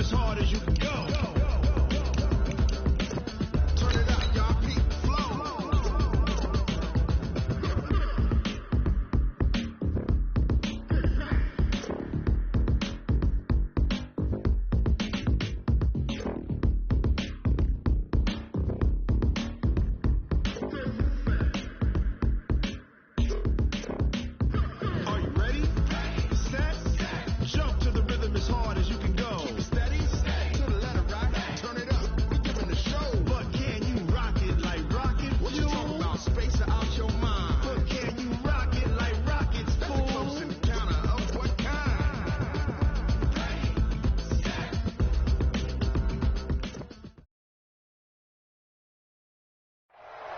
as hard as you can go. Turn it up, y'all. Peak flow. Are you ready? Set. Jump to the rhythm as hard as you can go. Keep it steady. To the letter right. Turn it up. We giving the show. But can you rock it like rocket? What you talking about? Space out your mind. But can you rock it like rockets? Fool. Close encounter of what kind?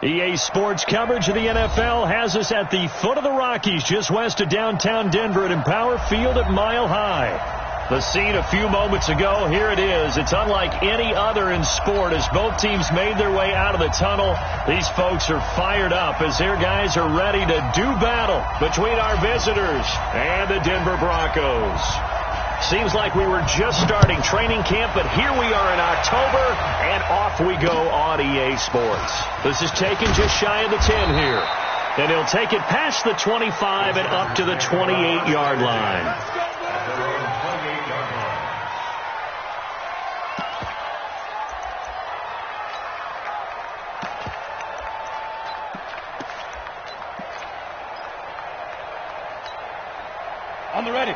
EA Sports coverage of the NFL has us at the foot of the Rockies, just west of downtown Denver at Empower Field at Mile High. The scene a few moments ago, here it is. It's unlike any other in sport as both teams made their way out of the tunnel. These folks are fired up as their guys are ready to do battle between our visitors and the Denver Broncos. Seems like we were just starting training camp, but here we are in October, and off we go on EA Sports. This is taken just shy of the 10 here. And he'll take it past the 25 and up to the 28-yard line. On the ready.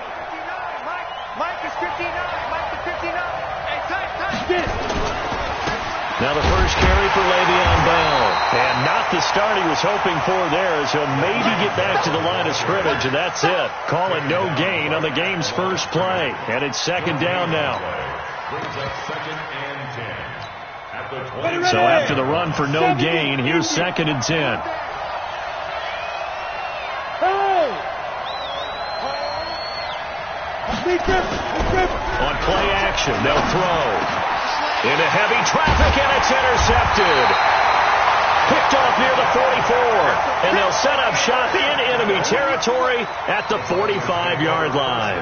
Mike is 59. Mike is 59. Hey, tight. Get it. Now the first carry for Le'Veon Bell. And not the start he was hoping for there, as he'll maybe get back to the line of scrimmage, and that's it. Call it no gain on the game's first play. And it's second down now. So after the run for no gain, here's second and 10. On play action, they'll throw. Into heavy traffic, and it's intercepted. Picked off near the 44. And they'll set up shop in enemy territory at the 45-yard line.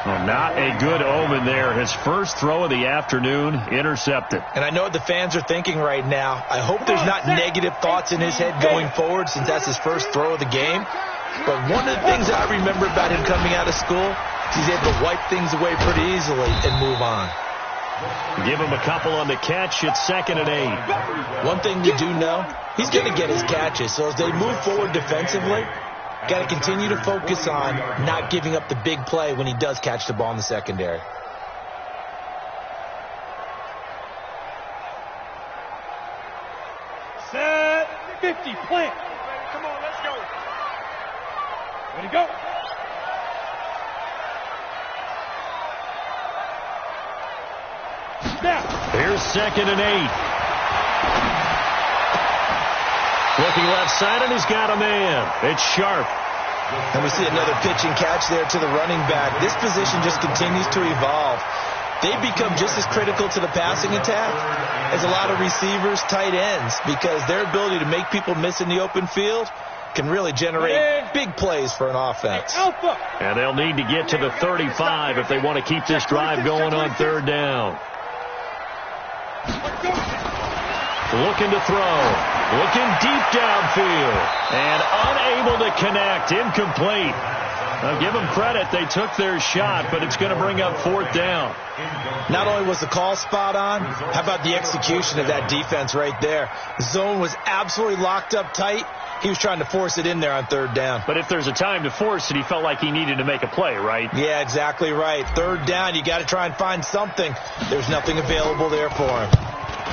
Well, not a good omen there. His first throw of the afternoon intercepted. And I know what the fans are thinking right now. I hope there's not negative thoughts in his head going forward since that's his first throw of the game. But one of the things I remember about him coming out of school, he's able to wipe things away pretty easily and move on. Give him a couple on the catch. It's second and 8. One thing you do know, he's going to get his catches. So as they move forward defensively, got to continue to focus on not giving up the big play when he does catch the ball in the secondary. Set 50. Plant. Come on, let's go. Ready, go. Snap. Here's second and 8. Looking left side, and he's got a man. It's Sharp. And we see another pitch and catch there to the running back. This position just continues to evolve. They become just as critical to the passing attack as a lot of receivers, tight ends, because their ability to make people miss in the open field can really generate big plays for an offense. And they'll need to get to the 35 if they want to keep this drive going on third down. Looking to throw. Looking deep downfield. And unable to connect. Incomplete. Now, give them credit. They took their shot, but it's going to bring up fourth down. Not only was the call spot on, how about the execution of that defense right there? The zone was absolutely locked up tight. He was trying to force it in there on third down. But if there's a time to force it, he felt like he needed to make a play, right? Yeah, exactly right. Third down, you got to try and find something. There's nothing available there for him.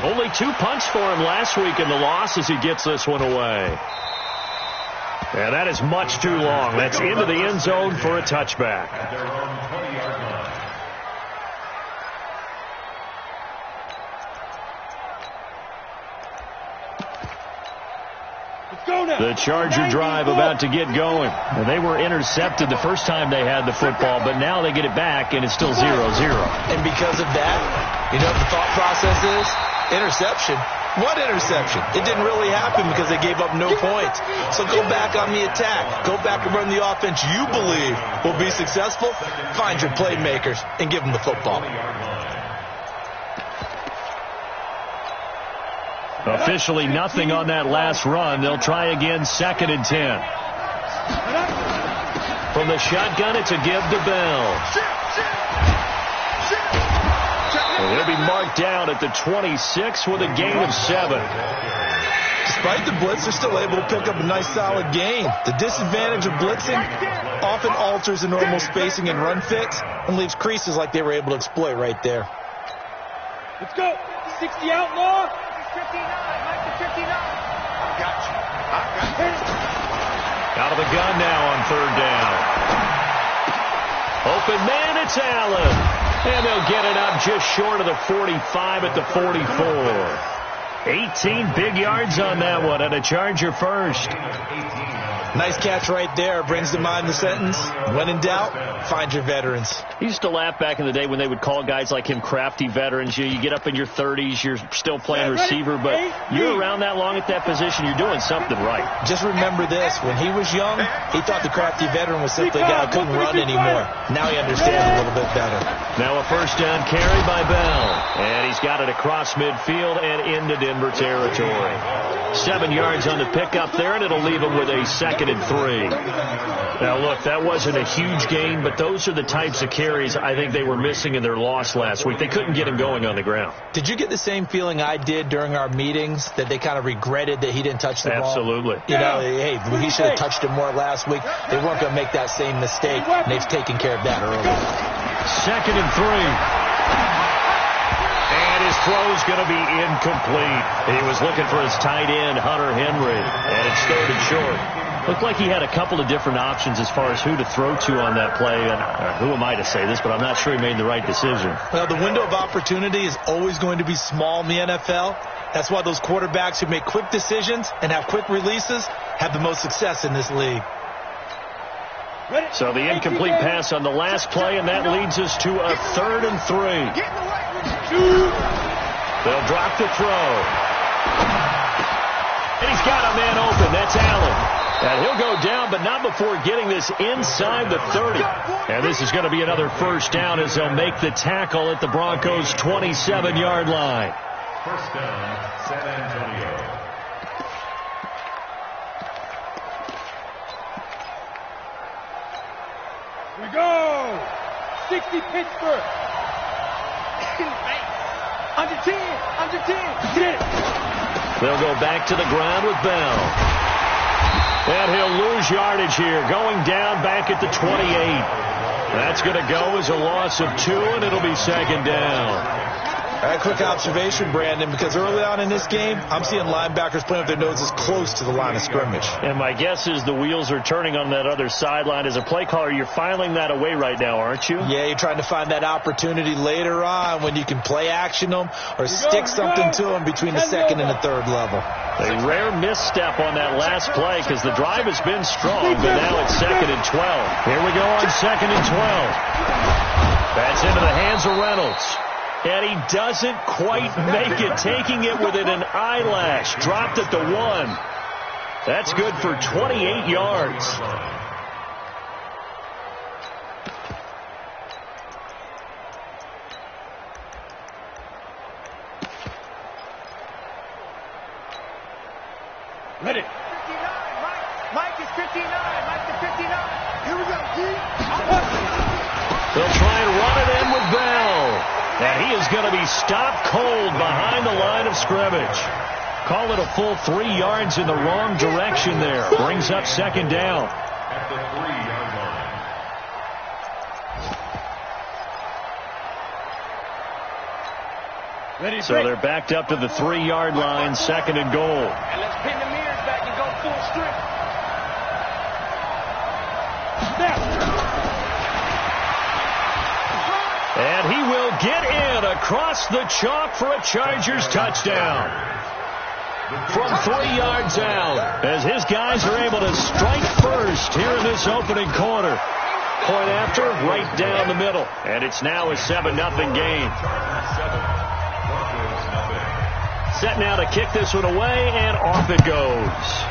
Only 2 punts for him last week in the loss as he gets this one away. And that is much too long. That's into the end zone for a touchback. The Charger drive about to get going. And they were intercepted the first time they had the football, but now they get it back, and it's still 0-0. And because of that, you know what the thought process is? Interception. What interception? It didn't really happen because they gave up no points. So go back on the attack. Go back and run the offense you believe will be successful. Find your playmakers and give them the football. Officially nothing on that last run. They'll try again, 2nd and 10. From the shotgun, it's a give to Bell. And he'll be marked down at the 26 with a gain of 7. Despite the blitz, they're still able to pick up a nice, solid gain. The disadvantage of blitzing often alters the normal spacing and run fits and leaves creases like they were able to exploit right there. Let's go. 60 outlaw. 59. Mike to 59. I got you. Out of the gun now on 3rd down. Open man, it's Allen. And they'll get it up just short of the 45 at the 44. 18 big yards on that one, and a Charger first. Nice catch right there. Brings to mind the sentence, when in doubt, find your veterans. He used to laugh back in the day when they would call guys like him crafty veterans. You get up in your 30s, you're still playing receiver, but you're around that long at that position, you're doing something right. Just remember this. When he was young, he thought the crafty veteran was simply a guy who couldn't run anymore. Now he understands a little bit better. Now a 1st down carry by Bell. And he's got it across midfield and into Denver territory. 7 yards on the pickup there, and it'll leave him with a 2nd and 3. Now, look, that wasn't a huge gain, but those are the types of carries I think they were missing in their loss last week. They couldn't get him going on the ground. Did you get the same feeling I did during our meetings, that they kind of regretted that he didn't touch the ball? Absolutely. You know, hey, he should have touched it more last week. They weren't going to make that same mistake, and they've taken care of that early. 2nd and 3. And his throw's going to be incomplete. He was looking for his tight end, Hunter Henry, and it's 3rd and short. Looked like he had a couple of different options as far as who to throw to on that play. And who am I to say this, but I'm not sure he made the right decision. Well, the window of opportunity is always going to be small in the NFL. That's why those quarterbacks who make quick decisions and have quick releases have the most success in this league. So the incomplete pass on the last play, and that leads us to a 3rd and 3. They'll drop the throw. And he's got a man open. That's Allen. And he'll go down, but not before getting this inside the 30. And this is going to be another 1st down as they'll make the tackle at the Broncos' 27-yard line. 1st down, San Antonio. We go. 60 Pittsburgh. Under 10. Under 10. Get it. They'll go back to the ground with Bell. And he'll lose yardage here, going down back at the 28. That's going to go as a loss of 2, and it'll be 2nd down. A quick observation, Brandon, because early on in this game, I'm seeing linebackers playing with their noses close to the line of scrimmage. And my guess is the wheels are turning on that other sideline. As a play caller, you're filing that away right now, aren't you? Yeah, you're trying to find that opportunity later on when you can play action them or stick something to them between the 2nd and the 3rd level. A rare misstep on that last play because the drive has been strong, but now it's 2nd and 12. Here we go on 2nd and 12. That's into the hands of Reynolds. And he doesn't quite make it, taking it within an eyelash. Dropped at the 1. That's good for 28 yards. Ready. 59. Mike is 59. Mike to 59. Here we go, G. They'll try and run it in with Bell. And he is going to be stopped cold behind the line of scrimmage. Call it a full 3 yards in the wrong direction there. Brings up 2nd down. At the 3-yard line. Ready. So they're backed up to the 3-yard line, 2nd and goal. And let's pin the mirrors back and go full strength. And he will get in across the chalk for a Chargers touchdown. From 3 yards out, as his guys are able to strike first here in this opening quarter. Point after, right down the middle. And it's now a 7-0 game. Set now to kick this one away, and off it goes.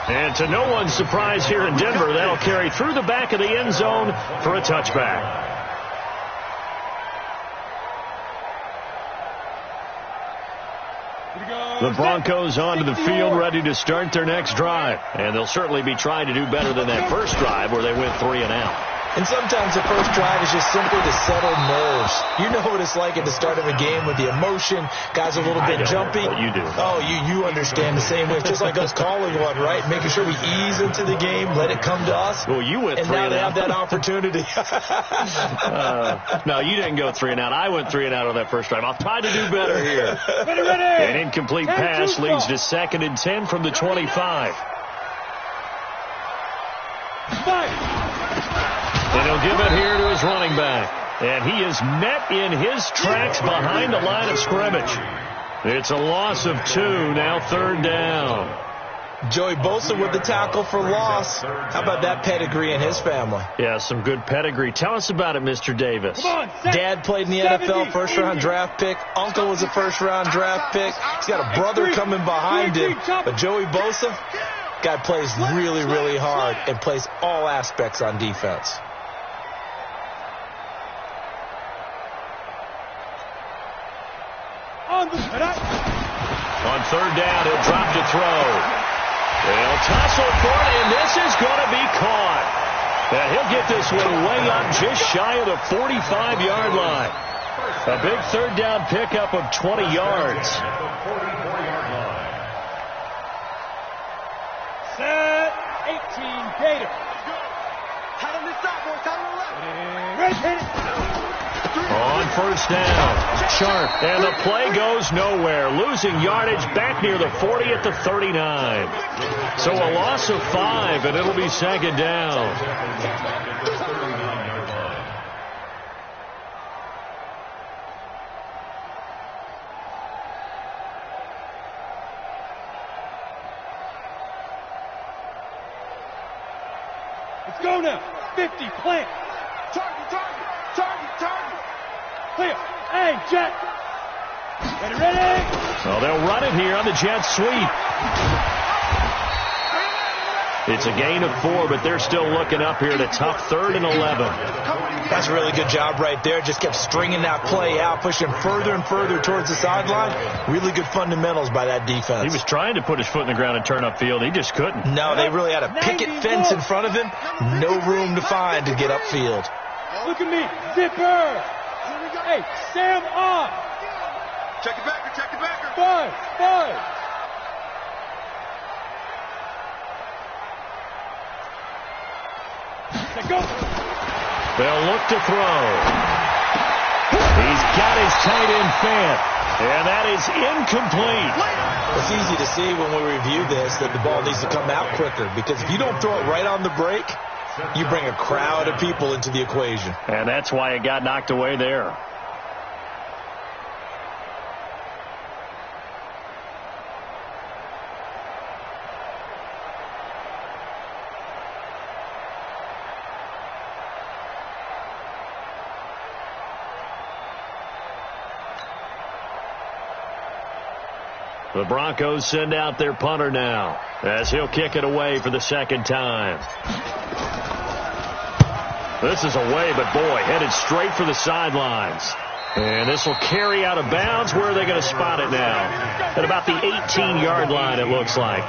And to no one's surprise here in Denver, that'll carry through the back of the end zone for a touchback. The Broncos onto the field, ready to start their next drive. And they'll certainly be trying to do better than that first drive where they went 3 and out. And sometimes the first drive is just simply to settle nerves. You know what it's like at the start of a game with the emotion. Guys are a little bit jumpy. But you do. Oh, you understand the same way. It's just like us calling one, right? Making sure we ease into the game, let it come to us. Well, you went 3 and out. And now they out. have that opportunity. No, you didn't go 3 and out. I went 3 and out on that first drive. I'll try to do better here. Ready. An incomplete pass leads to 2nd and 10 from the 25. And he'll give it here to his running back. And he is met in his tracks behind the line of scrimmage. It's a loss of 2, now 3rd down. Joey Bosa with the tackle for loss. How about that pedigree in his family? Yeah, some good pedigree. Tell us about it, Mr. Davis. Dad played in the NFL, first-round draft pick. Uncle was a first-round draft pick. He's got a brother coming behind him. But Joey Bosa, guy plays really, really hard and plays all aspects on defense. On 3rd down, he'll drop to throw. They'll tussle for it, and this is going to be caught. And he'll get this one way up just shy of the 45-yard line. A big 3rd down pickup of 20 yards. Set 18 Gator. Tight on this side, boys. Tight on the left. Ready, hit it. On 1st down, Sharp, and the play goes nowhere. Losing yardage back near the 40 at the 39. So a loss of 5, and it'll be 2nd down. Let's go now. 50, plant. Target. Clear. Hey, jet. Ready. Well, they'll run it here on the jet sweep. It's a gain of 4, but they're still looking up here at a tough 3rd and 11. That's a really good job right there. Just kept stringing that play out, pushing further and further towards the sideline. Really good fundamentals by that defense. He was trying to put his foot in the ground and turn upfield. He just couldn't. No, they really had a picket fence in front of him. No room to find to get upfield. Look at me. Zipper. Hey, Sam on. Check it backer. 5. Let's go. They'll look to throw. He's got his tight end fan, and that is incomplete. It's easy to see when we review this that the ball needs to come out quicker, because if you don't throw it right on the break, you bring a crowd of people into the equation. And that's why it got knocked away there. The Broncos send out their punter now as he'll kick it away for the 2nd time. This is away, but boy, headed straight for the sidelines. And this will carry out of bounds. Where are they going to spot it now? At about the 18-yard line, it looks like.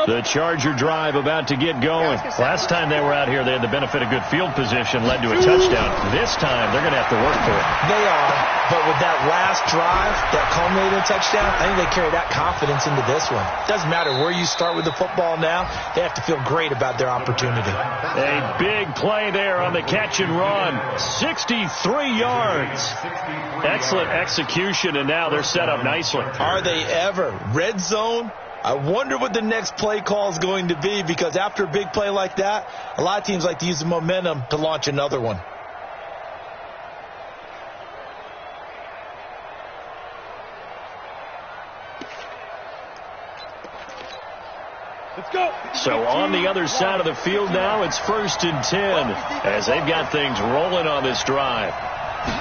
The Charger drive about to get going. Last time they were out here, they had the benefit of good field position, led to a touchdown. This time, they're going to have to work for it. They are, but with that last drive, that culminating touchdown, I think they carry that confidence into this one. Doesn't matter where you start with the football now, they have to feel great about their opportunity. A big play there on the catch and run. 63 yards. Excellent execution, and now they're set up nicely. Are they ever? Red zone? I wonder what the next play call is going to be, because after a big play like that, a lot of teams like to use the momentum to launch another one. Let's go. So on the other side of the field now, it's 1st and 10 as they've got things rolling on this drive.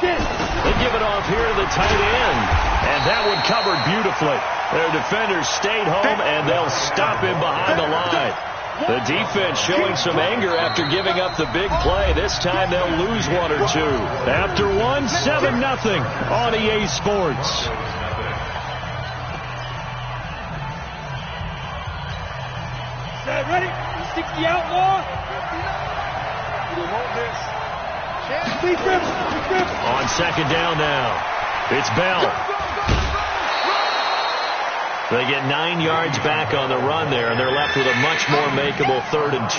They give it off here to the tight end. And that one covered beautifully. Their defenders stayed home, and they'll stop him behind the line. The defense showing some anger after giving up the big play. This time they'll lose one or two. After one, 7-0 on EA Sports. Ready? 60 outlaw. We want this. Big grip. On second down now. It's Bell. They get 9 yards back on the run there, and they're left with a much more makeable 3rd and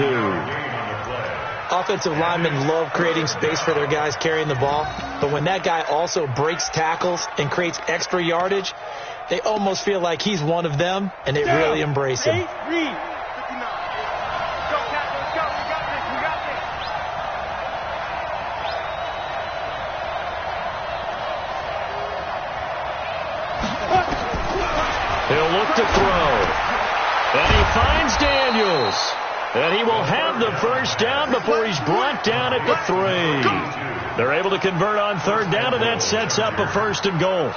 2. Offensive linemen love creating space for their guys carrying the ball, but when that guy also breaks tackles and creates extra yardage, they almost feel like he's one of them, and they really embrace him. He'll look to throw. And he finds Daniels. And he will have the first down before he's brought down at the 3. They're able to convert on 3rd down, and that sets up a 1st and goal.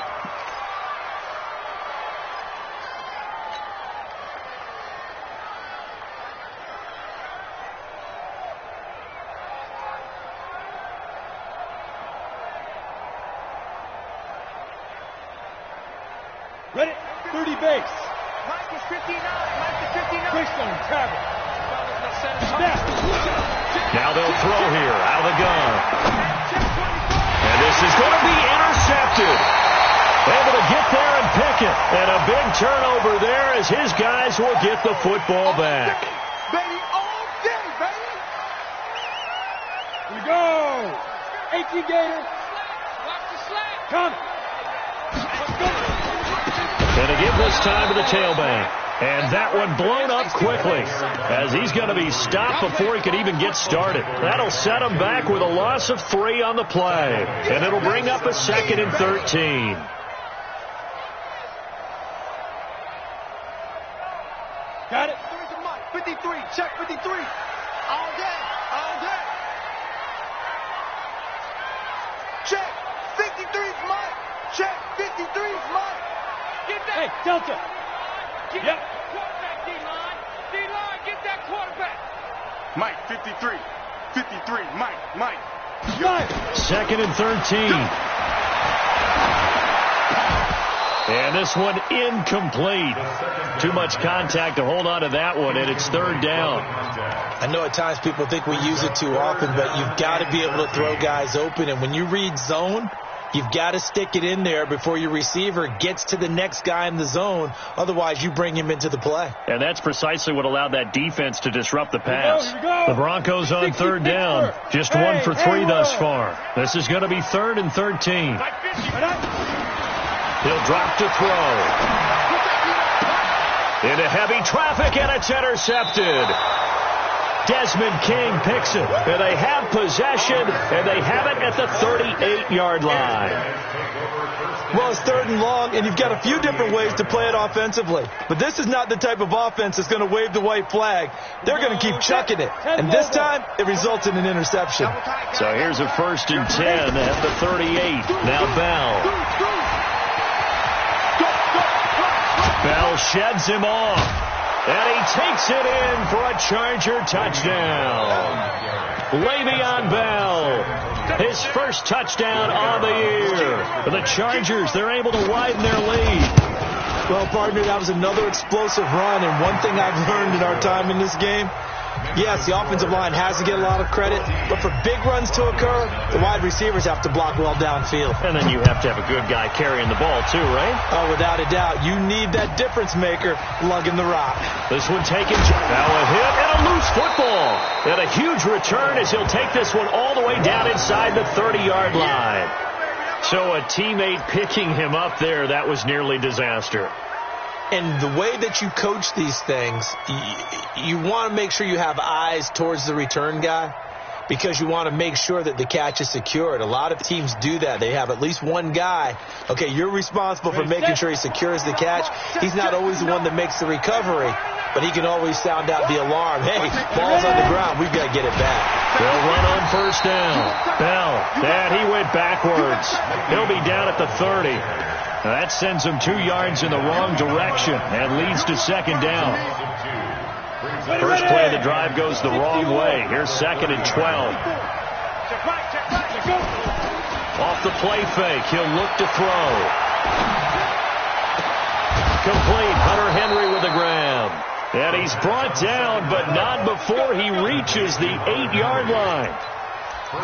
Ready? 30 base. Mike is 59. Mike is 59. Quick zone, travel. Snap. Now they'll throw here out of the gun. And this is going to be intercepted. Able to get there and pick it. And a big turnover there as his guys will get the football back. Baby, all day, baby. Here we go. 18 Gator. Watch the slap. Come. And to give this time to the tailback. And that one blown up quickly as he's going to be stopped before he can even get started. That'll set him back with a loss of 3 on the play. And it'll bring up a 2nd and 13. Got it. 53. Check 53. All day. All day. Check. 53's Mike. Check. 53's Mike. Get that. Hey, Delta. Get that quarterback, D-line. D-line, get that quarterback. Mike, 53. 53. Mike. 2nd and 13. And this one incomplete. Too much contact to hold on to that one, and it's 3rd down. I know at times people think we use it too often, but you've got to be able to throw guys open. And when you read zone, you've got to stick it in there before your receiver gets to the next guy in the zone. Otherwise, you bring him into the play. And that's precisely what allowed that defense to disrupt the pass. Here we go. The Broncos on 3rd down. Just 1 for 3 thus far. This is going to be 3rd and 13. He'll drop to throw. Into heavy traffic, and it's intercepted. Desmond King picks it, and they have possession, and they have it at the 38-yard line. Well, it's 3rd and long, and you've got a few different ways to play it offensively. But this is not the type of offense that's going to wave the white flag. They're going to keep chucking it. And this time, it results in an interception. So here's a 1st and 10 at the 38. Now Bell. Bell sheds him off. And he takes it in for a Charger touchdown. Le'Veon Bell, his first touchdown on the year. For the Chargers, they're able to widen their lead. Well, partner, that was another explosive run. And one thing I've learned in our time in this game, yes, the offensive line has to get a lot of credit, but for big runs to occur, the wide receivers have to block well downfield. And then you have to have a good guy carrying the ball too, right? Oh, without a doubt. You need that difference maker lugging the rock. This one taken. Now a hit and a loose football. And a huge return as he'll take this one all the way down inside the 30-yard line. So a teammate picking him up there, that was nearly disaster. And the way that you coach these things, you want to make sure you have eyes towards the return guy because you want to make sure that the catch is secured. A lot of teams do that. They have at least one guy. Okay, you're responsible for making sure he secures the catch. He's not always the one that makes the recovery, but he can always sound out the alarm. Hey, ball's on the ground. We've got to get it back. They'll run on first down. Bell, and he went backwards. He'll be down at the 30. Now that sends him 2 yards in the wrong direction and leads to second down. First play of the drive goes the wrong way. Here's 2nd and 12. Off the play fake, he'll look to throw. Complete. Hunter Henry with a grab. And he's brought down, but not before he reaches the 8-yard line.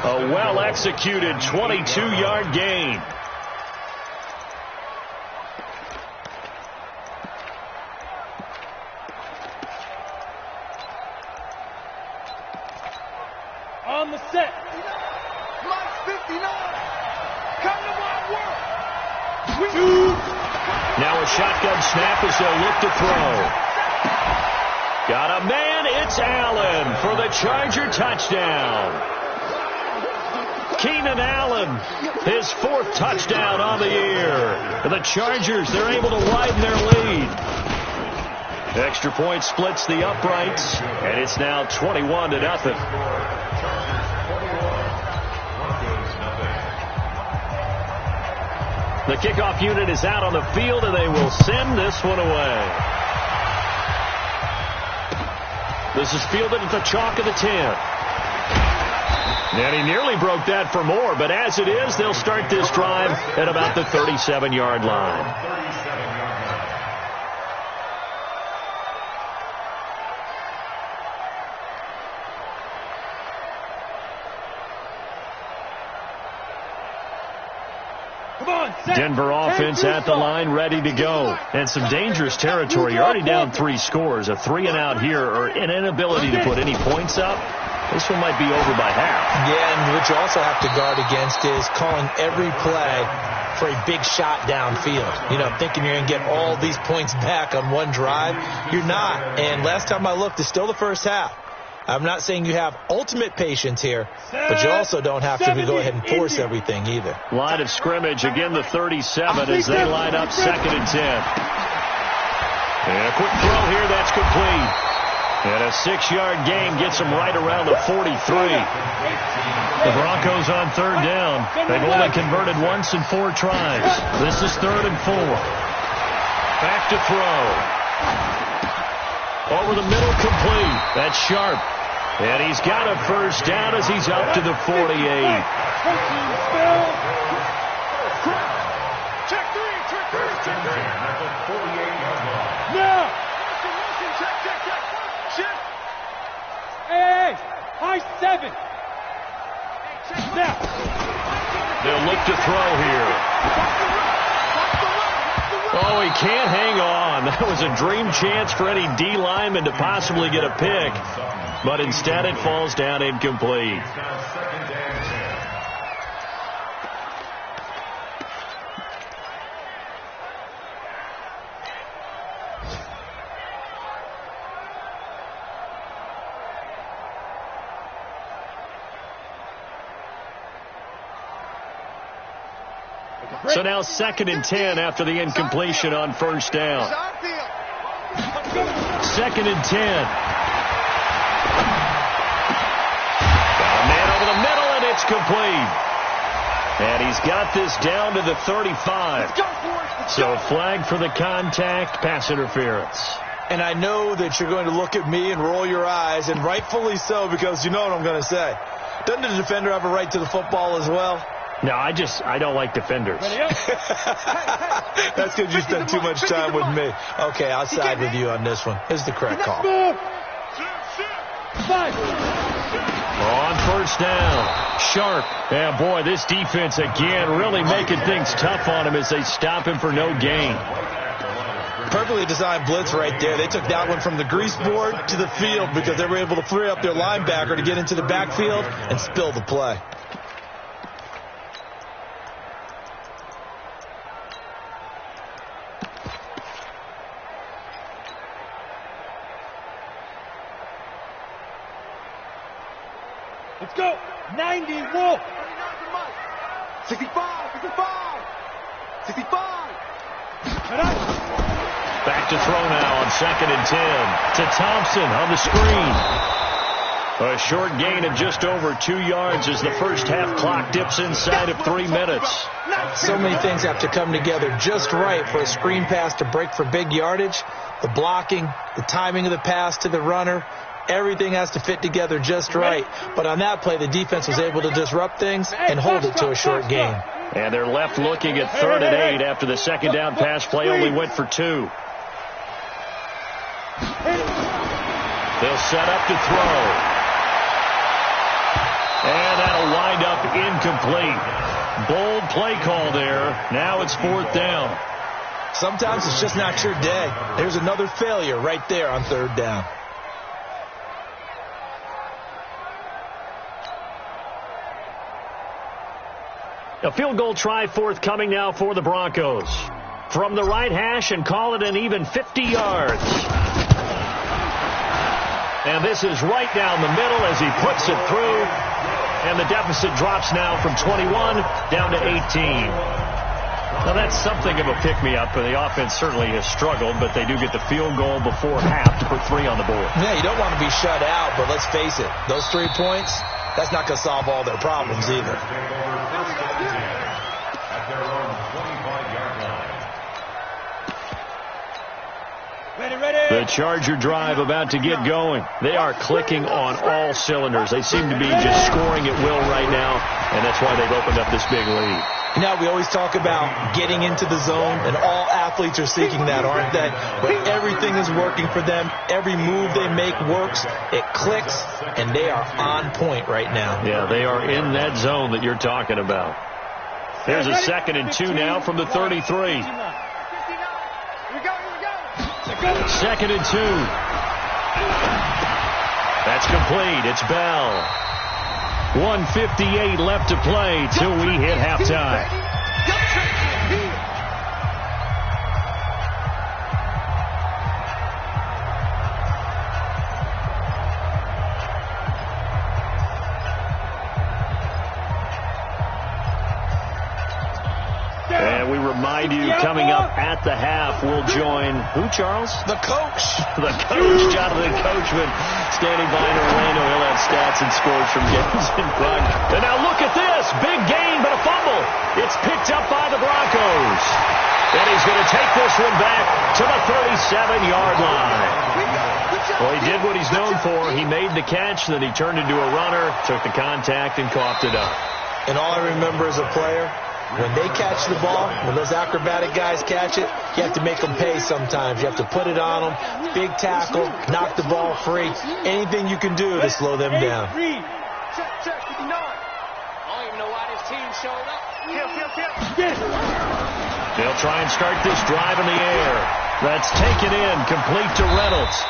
A well-executed 22-yard gain. On the set. Plus 59. Come to my work. Now a shotgun snap as they'll look to throw. Got a man. It's Allen for the Charger touchdown. Keenan Allen, his 4th touchdown on the year. For the Chargers, they're able to widen their lead. Extra point splits the uprights, and it's now 21-0. The kickoff unit is out on the field, and they will send this one away. This is fielded at the chalk of the 10. And he nearly broke that for more, but as it is, they'll start this drive at about the 37-yard line. Denver offense at the line, ready to go. And some dangerous territory. You're already down 3 scores. A 3-and-out here, or an inability to put any points up. This one might be over by half. Yeah, and what you also have to guard against is calling every play for a big shot downfield. You know, thinking you're going to get all these points back on one drive. You're not. And last time I looked, it's still the first half. I'm not saying you have ultimate patience here, but you also don't have to go ahead and force everything either. Line of scrimmage, again the 37 as they line up 2nd and 10. And a quick throw here, that's complete. And a 6-yard gain gets them right around the 43. The Broncos on 3rd down. They've only converted once in 4 tries. This is 3rd and 4. Back to throw. Over the middle, complete. That's Sharp. And he's got a first down as he's up to the 48. Check 3, check 3, check 3. Now. Check. Hey, high 7. Now. They'll look to throw here. Oh, he can't hang on. That was a dream chance for any D lineman to possibly get a pick. But instead it falls down incomplete. So now 2nd and 10 after the incompletion on first down. 2nd and 10. It's complete. And he's got this down to the 35. So flag for the contact, pass interference. And I know that you're going to look at me and roll your eyes, and rightfully so, because you know what I'm going to say. Doesn't the defender have a right to the football as well? No, I don't like defenders. That's because you spend too much time with me. Okay, I'll side with you on this one. Here's the correct call. On first down, Sharp. And boy, this defense again really making things tough on him as they stop him for no gain. Perfectly designed blitz right there. They took that one from the grease board to the field because they were able to free up their linebacker to get into the backfield and spill the play. Let's go. 90, Wolf. 65. Back back to throw now on 2nd and 10. To Thompson on the screen. A short gain of just over 2 yards as the first half clock dips inside of 3 minutes. So many things have to come together just right for a screen pass to break for big yardage. The blocking, the timing of the pass to the runner, everything has to fit together just right. But on that play, the defense was able to disrupt things and hold it to a short gain. And they're left looking at 3rd and 8 after the second down pass play only went for 2. They'll set up to throw. And that'll wind up incomplete. Bold play call there. Now it's 4th down. Sometimes it's just not your day. There's another failure right there on 3rd down. A field goal try forthcoming now for the Broncos. From the right hash and call it an even 50 yards. And this is right down the middle as he puts it through. And the deficit drops now from 21 down to 18. Now that's something of a pick-me-up. The offense certainly has struggled, but they do get the field goal before half to put 3 on the board. Yeah, you don't want to be shut out, but let's face it. Those 3 points, that's not going to solve all their problems either. The Charger drive about to get going. They are clicking on all cylinders. They seem to be just scoring at will right now, and that's why they've opened up this big lead. You know, we always talk about getting into the zone, and all athletes are seeking that, aren't they? But everything is working for them. Every move they make works. It clicks, and they are on point right now. Yeah, they are in that zone that you're talking about. There's a 2nd and 2 now from the 33. 2nd and 2. That's complete. It's Bell. 1:58 left to play till we hit halftime. And we remind you, coming up at the half, we'll join who, Charles? The coach. The coach, Jonathan Coachman, standing by in Orlando. He'll have stats and scores from games in front. And now look at this. Big gain, but a fumble. It's picked up by the Broncos. And he's going to take this one back to the 37-yard line. Well, he did what he's known for. He made the catch, then he turned into a runner, took the contact, and coughed it up. And all I remember as a player, when they catch the ball, when those acrobatic guys catch it, you have to make them pay sometimes. You have to put it on them. Big tackle, knock the ball free. Anything you can do to slow them down. Check, 59. I don't even know why this team showed up. They'll try and start this drive in the air. That's taken in, complete to Reynolds.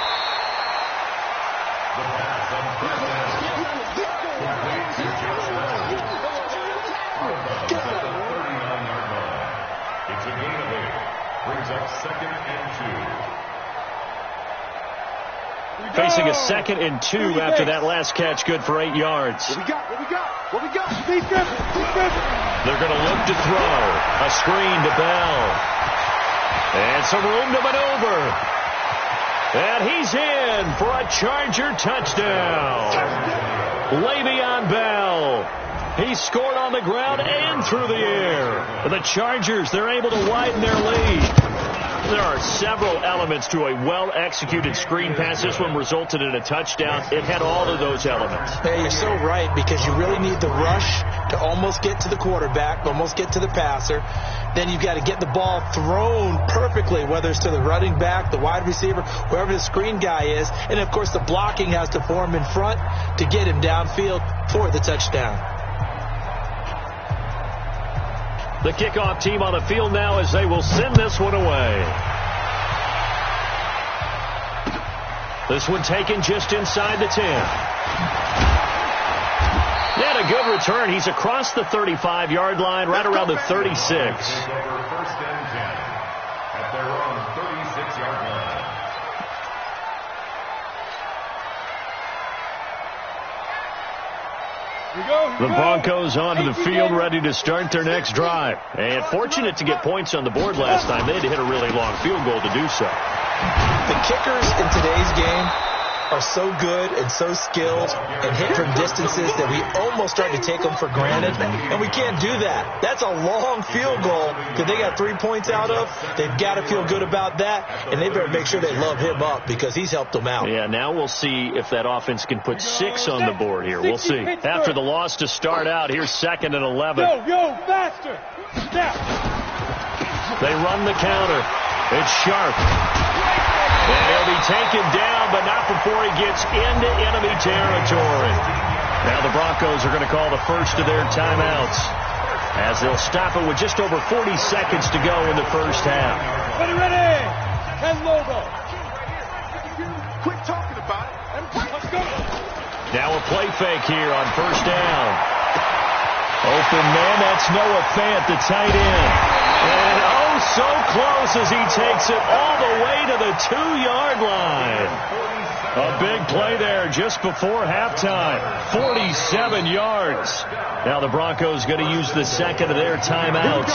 Facing a 2nd and 2 after that last catch, good for 8 yards. What we got? They're going to look to throw. A screen to Bell. And some room to maneuver. And he's in for a Charger touchdown. Le'Veon Bell. He scored on the ground and through the air. The Chargers, they're able to widen their lead. There are several elements to a well-executed screen pass. This one resulted in a touchdown. It had all of those elements. Hey, you're so right, because you really need the rush to almost get to the quarterback, almost get to the passer. Then you've got to get the ball thrown perfectly, whether it's to the running back, the wide receiver, wherever the screen guy is. And, of course, the blocking has to form in front to get him downfield for the touchdown. The kickoff team on the field now as they will send this one away. This one taken just inside the 10. And a good return. He's across the 35-yard line, right around the 36. First and 10 at their own 36-yard line. The Broncos onto the field, ready to start their next drive. And fortunate to get points on the board last time. They had to hit a really long field goal to do so. The kickers in today's game are so good and so skilled and hit from distances that we almost start to take them for granted, and we can't do that. That's a long field goal that they got 3 points out of. They've got to feel good about that, and they better make sure they love him up because he's helped them out. Yeah, now we'll see if that offense can put 6 on the board here. We'll see. After the loss to start out, here's 2nd and 11. Yo, faster. Now. They run the counter. It's Sharp. And he'll be taken down, but not before he gets into enemy territory. Now the Broncos are going to call the first of their timeouts as they'll stop it with just over 40 seconds to go in the first half. Ready. And logo. Quit talking about it. Let's go. Now a play fake here on first down. Open man, that's Noah Fant, the tight end. And oh, so close as he takes it all the way to the 2-yard line. A big play there just before halftime. 47 yards. Now the Broncos going to use the second of their timeouts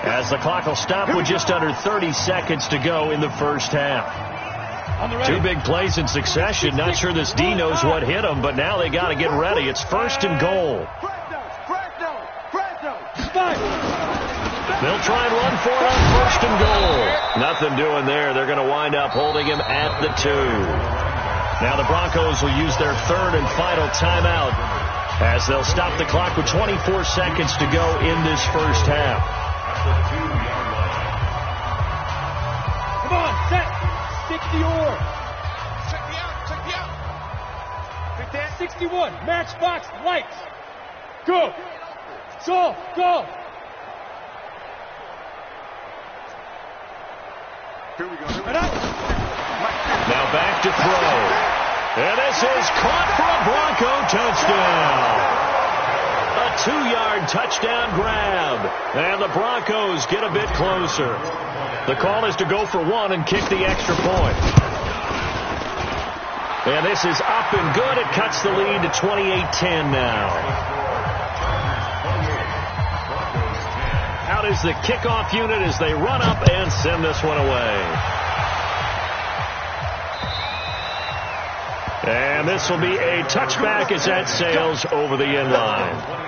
as the clock will stop with just under 30 seconds to go in the first half. 2 big plays in succession. Not sure this D knows what hit him, but now they got to get ready. It's 1st and goal. They'll try and run for it on 1st and goal. Nothing doing there. They're going to wind up holding him at the 2. Now the Broncos will use their 3rd and final timeout as they'll stop the clock with 24 seconds to go in this first half. Come on, set. 60 or. Check me out. Big Dan. 61. Matchbox lights. Go. Go. Here we go. Now back to throw. And this is caught for a Bronco touchdown. A 2-yard touchdown grab. And the Broncos get a bit closer. The call is to go for 1 and kick the extra point. And this is up and good. It cuts the lead to 28-10 now. Out is the kickoff unit as they run up and send this one away. And this will be a touchback as that sails over the end line.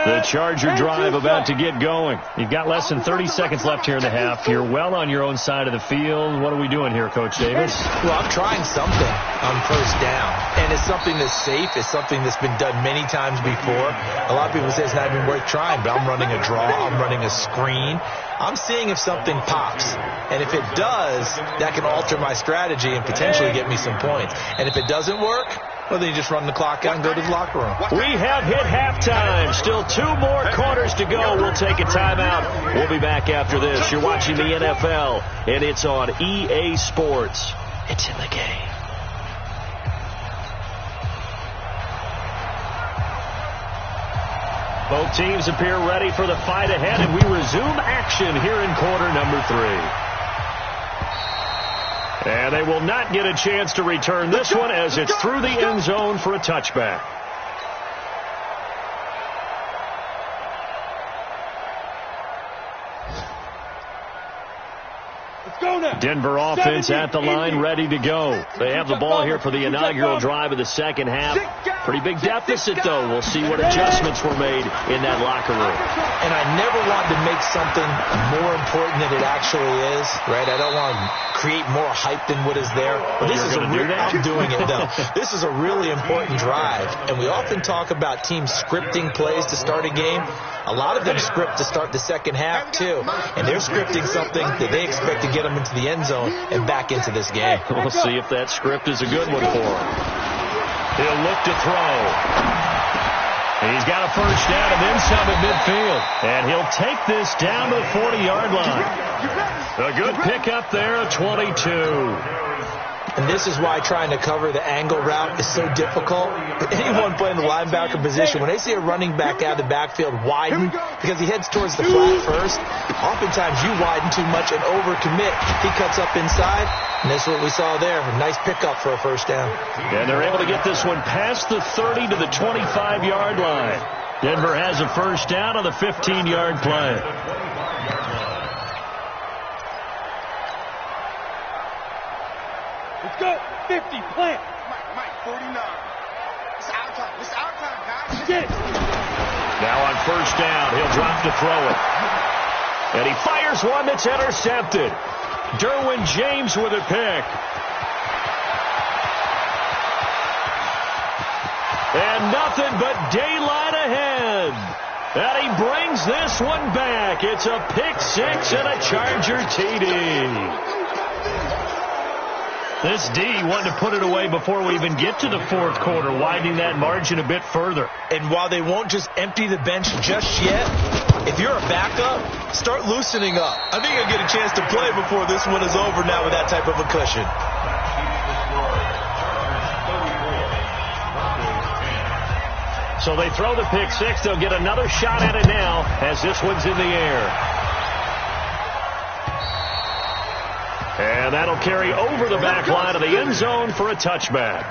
The Charger drive about to get going. You've got less than 30 seconds left here in the half. You're well on your own side of the field. What are we doing here, Coach Davis? Well, I'm trying something on first down. And it's something that's safe. It's something that's been done many times before. A lot of people say it's not even worth trying, but I'm running a draw. I'm running a screen. I'm seeing if something pops. And if it does, that can alter my strategy and potentially get me some points. And if it doesn't work, well, then you just run the clock out and go to the locker room. We have hit halftime. Still 2 more quarters to go. We'll take a timeout. We'll be back after this. You're watching the NFL, and it's on EA Sports. It's in the game. Both teams appear ready for the fight ahead, and we resume action here in quarter number 3. And they will not get a chance to return this one as it's through the end zone for a touchback. Denver offense at the line, ready to go. They have the ball here for the inaugural drive of the second half. Pretty big deficit, though. We'll see what adjustments were made in that locker room. And I never want to make something more important than it actually is, right? I don't want to create more hype than what is there. But this is I'm doing it, though. This is a really important drive. And we often talk about teams scripting plays to start a game. A lot of them script to start the second half, too. And they're scripting something that they expect to get them into the end zone and back into this game. We'll see if that script is a good one for him. He'll look to throw. He's got a first down and then some at midfield. And he'll take this down to the 40-yard line. A good pickup there at 22. And this is why trying to cover the angle route is so difficult. Anyone playing the linebacker position, when they see a running back out of the backfield widen because he heads towards the flat first, oftentimes you widen too much and overcommit. He cuts up inside, and that's what we saw there. A nice pickup for a first down. And they're able to get this one past the 30 to the 25-yard line. Denver has a first down on the 15-yard play. Let's go. 50, plant. Mike, 49. It's our time. It's our time, guys. Get it. Now on first down, he'll drop to throw it. And he fires one that's intercepted. Derwin James with a pick. And nothing but daylight ahead. And he brings this one back. It's a pick six and a Charger TD. This D wanted to put it away before we even get to the fourth quarter, widening that margin a bit further. And while they won't just empty the bench just yet, if you're a backup, start loosening up. I think you'll get a chance to play before this one is over now with that type of a cushion. So they throw the pick six. They'll get another shot at it now as this one's in the air. And that'll carry over the back line of the end zone for a touchback.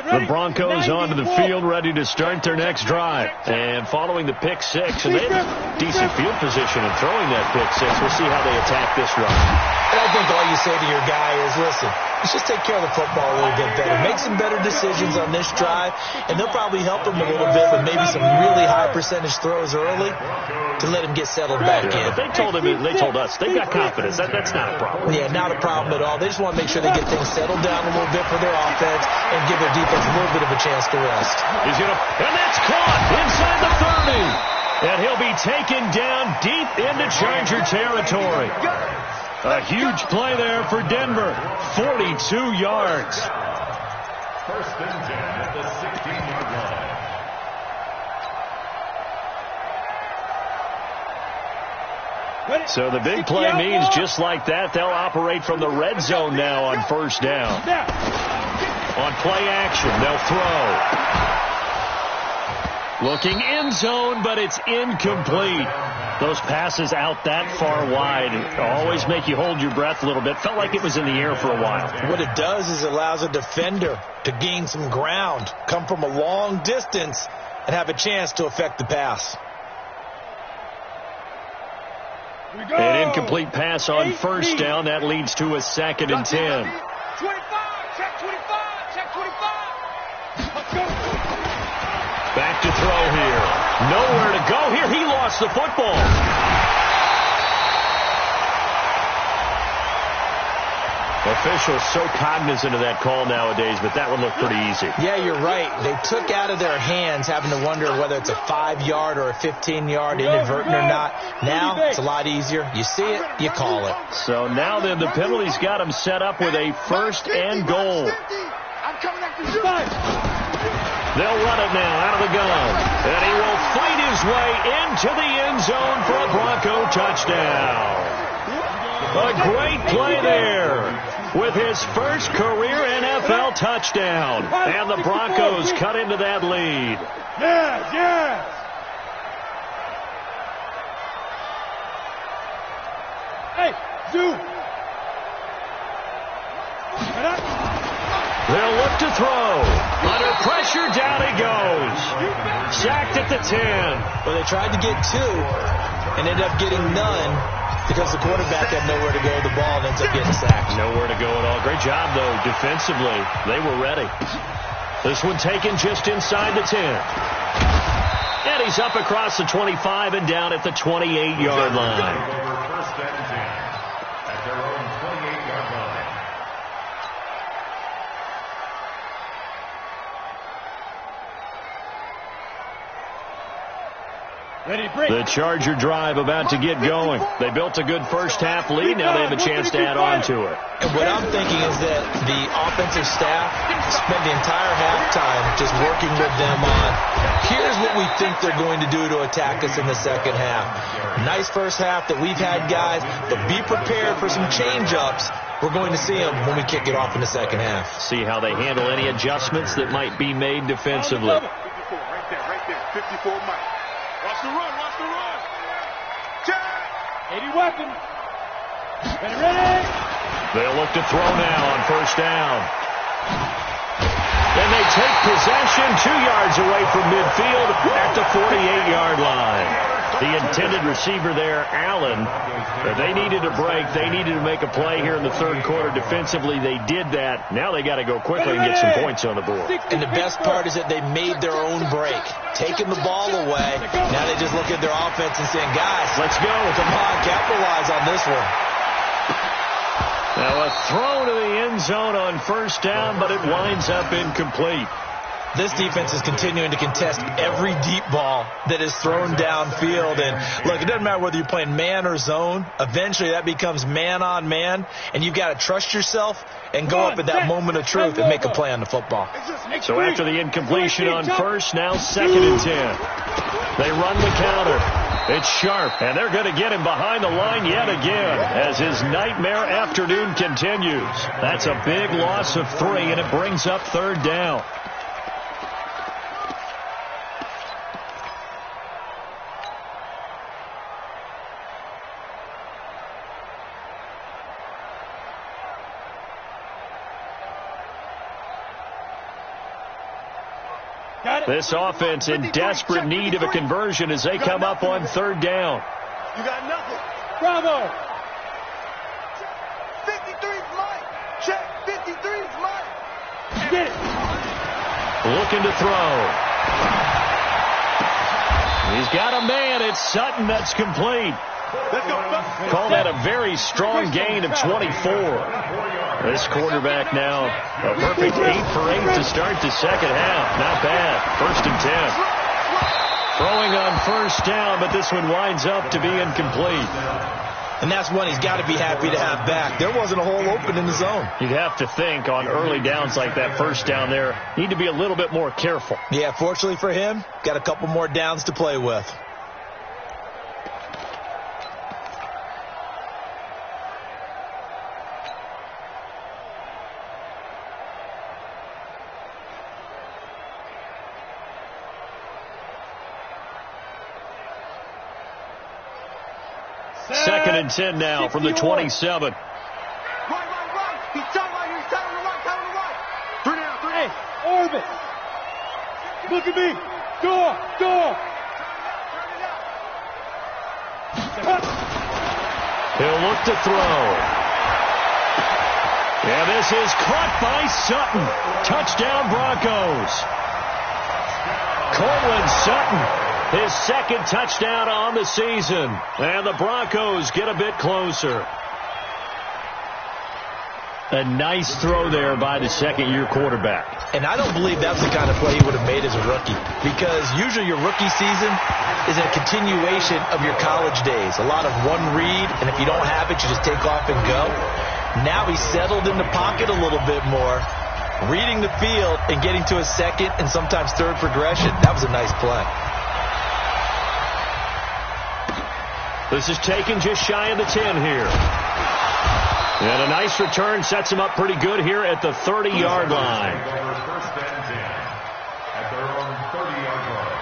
The Broncos onto the field, ready to start their next drive. And following the pick six, and they have decent field position in throwing that pick six. We'll see how they attack this drive. And I think all you say to your guy is, listen, let's just take care of the football a little bit better. Make some better decisions on this drive, and they'll probably help him a little bit with maybe some really high percentage throws early to let him get settled back in. If they told us they've got confidence. That's not a problem. Yeah, not a problem at all. They just want to make sure they get things settled down a little bit for their offense and give their defense a little bit of a chance to rest. And that's caught inside the 30. And he'll be taken down deep into Charger territory. A huge play there for Denver. 42 yards. First and 10 at the 16-yard line. So the big play means just like that, they'll operate from the red zone now on first down. On play action, they'll throw. Looking end zone, but it's incomplete. Those passes out that far wide always make you hold your breath a little bit. Felt like it was in the air for a while. What it does is it allows a defender to gain some ground, come from a long distance, and have a chance to affect the pass. An incomplete pass on first down. That leads to a 2nd and 10. 25, check 25, check 25. Let's go. Back to throw here. Nowhere to go here. He lost the football. Officials so cognizant of that call nowadays, but that one looked pretty easy. Yeah, you're right. They took out of their hands having to wonder whether it's a 5-yard or a 15-yard inadvertent or not. Now it's a lot easier. You see it, you call it. So now then the penalty's got him set up with a 1st and goal. I'm coming after you. They'll run it now out of the gun. And he will fight his way into the end zone for a Bronco touchdown. A great play there with his first career NFL touchdown. And the Broncos cut into that lead. Yes, yes. Hey, Zoo. They'll look to throw. Under pressure, down he goes. Sacked at the 10. Well, they tried to get 2 and ended up getting none because the quarterback had nowhere to go with the ball and ends up getting sacked. Nowhere to go at all. Great job, though, defensively. They were ready. This one taken just inside the 10. And he's up across the 25 and down at the 28-yard line. First and 10 at their own 28-yard line. The Charger drive about to get going. They built a good first-half lead. Now they have a chance to add on to it. And what I'm thinking is that the offensive staff spent the entire halftime just working with them on, here's what we think they're going to do to attack us in the second half. Nice first half that we've had, guys, but be prepared for some change-ups. We're going to see them when we kick it off in the second half. See how they handle any adjustments that might be made defensively. Right there, 54 Mike. Watch the run. Check. 80 weapon. Ready. They'll look to throw now on first down. Then they take possession 2 yards away from midfield at the 48-yard line. The intended receiver there, Allen, they needed a break. They needed to make a play here in the third quarter. Defensively, they did that. Now they got to go quickly and get some points on the board. And the best part is that they made their own break, taking the ball away. Now they just look at their offense and saying, guys, let's go. Come on, capitalize on this one. Now a throw to the end zone on first down, but it winds up incomplete. This defense is continuing to contest every deep ball that is thrown downfield. And, look, it doesn't matter whether you're playing man or zone. Eventually that becomes man-on-man, and you've got to trust yourself and go up at that moment of truth and make a play on the football. So after the incompletion on first, now 2nd and 10. They run the counter. It's Sharp, and they're going to get him behind the line yet again as his nightmare afternoon continues. That's a big loss of 3, and it brings up third down. This offense in desperate need of a conversion as they come up on third down. You got nothing. Bravo. 53's Mike. Check. 53's Mike. Get it. Looking to throw. He's got a man. It's Sutton. That's complete. Let's go. Call that a very strong gain of 24. This quarterback now, a perfect 8 for 8 to start the second half. Not bad. 1st and 10. Throwing on first down, but this one winds up to be incomplete. And that's one he's got to be happy to have back. There wasn't a hole open in the zone. You'd have to think on early downs like that first down there, need to be a little bit more careful. Yeah, fortunately for him, got a couple more downs to play with. Second and 10 now from the 27. Right. He's telling right here. He's telling the right. 3 down. Hey, Orbit. Look at me. Door. He'll look to throw. And this is caught by Sutton. Touchdown Broncos. Cortland Sutton. His 2nd touchdown on the season. And the Broncos get a bit closer. A nice throw there by the second-year quarterback. And I don't believe that's the kind of play he would have made as a rookie. Because usually your rookie season is a continuation of your college days. A lot of one read, and if you don't have it, you just take off and go. Now he's settled in the pocket a little bit more, reading the field and getting to a second and sometimes third progression. That was a nice play. This is taken just shy of the 10 here. And a nice return sets him up pretty good here at the 30-yard line. First and 10 at their own 30-yard line.